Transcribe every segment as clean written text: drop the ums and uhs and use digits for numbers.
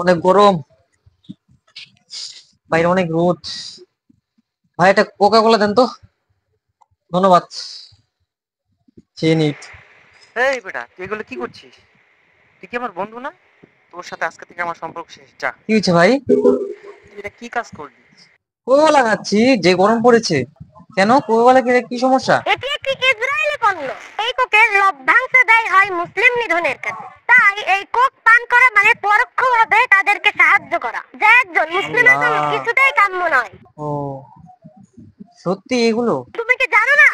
অনেক গরম, বাইরে অনেক রোদ। ভাই একটা কোকা কোলা দেন তো, ধন্যবাদ। খেয়ে নিট। এই বেটা, তুই এগুলো কি করছিস? তুই কি আমার বন্ধু না? তোর সাথে আজকে থেকে আমার সম্পর্ক শেষ, যা। কি হয়েছে ভাই? তুই এটা কি কাজ করলি? কোকা কোলা খাচ্ছি, যে গরম পড়েছে। কেন কোকা কোলা খেলে কি সমস্যা? এটি একটি ইসরায়েলি পণ্য। এই কোকের লভ্যাংশ দেয় হয় মুসলিম নিধনের কাছে। তাই এই কোক পান করা মানে পরোক্ষভাবে তাদেরকে সাহায্য করা, যা একজন মুসলিমের জন্য আল্লাহ। কিছুতেই কাম্য নয়। ও, সত্যি এগুলো? তুমি কি জানো না,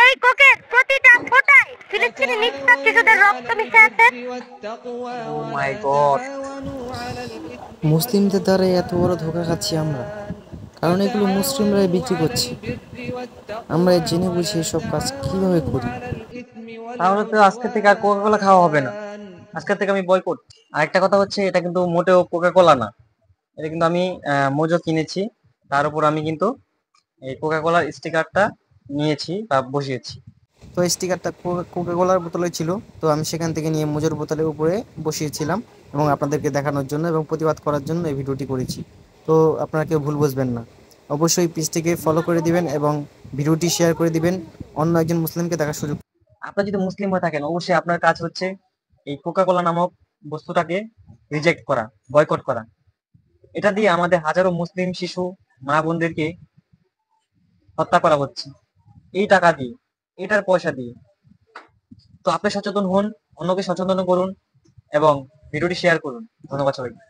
এই কোকের প্রতিটা ফোঁটায় ফিলিস্তিনি নিষ্পাপ শিশুদের রক্ত মিশে আছে? ও মাই গড। মুসলিমদের দ্বারা এত বড় ধোঁকা খাচ্ছি আমরা, কারণ এগুলো মুসলিমরাই বিক্রি করছে। আমরা জেনে বুঝে এসব কাজ কিভাবে করি? তাহলে তো আজকে থেকে আর কোকা কোলা খাওয়া হবে না। আজকে থেকে আমি বয়কট। আরেকটা কথা হচ্ছে, এটা কিন্তু মোটেও কোকা কোলা না। এটা কিন্তু আমি মোজো কিনেছি। তার উপর আমি কিন্তু এই কোকা কোলার স্টিকারটা নিয়েছি বা বসিয়েছি। তো স্টিকারটা কোকা কোলার বোতলে ছিল, তো আমি সেখান থেকে নিয়ে মোজোর বোতলের উপরে বসিয়েছিলাম এবং আপনাদেরকে দেখানোর জন্য এবং প্রতিবাদ করার জন্য এই ভিডিওটি করেছি। তো আপনারা কেউ ভুল বুঝবেন না, অবশ্যই পেজটিকে ফলো করে দিবেন এবং ভিডিওটি শেয়ার করে দিবেন অন্য একজন মুসলিমকে দেখার সুযোগ। আপনার যদি মুসলিম হয়ে থাকেন, অবশ্যই আপনার কাজ হচ্ছে এই কোকা কোলা নামক বস্তুটাকে রিজেক্ট করা, বয়কট করা। এটা দিয়ে আমাদের হাজারো মুসলিম শিশু, মা বোনদেরকে হত্যা করা হচ্ছে এই টাকা দিয়ে, এটার পয়সা দিয়ে। তো আপনি সচেতন হন, অন্যকে সচেতন করুন এবং ভিডিওটি শেয়ার করুন। ধন্যবাদ সবাইকে।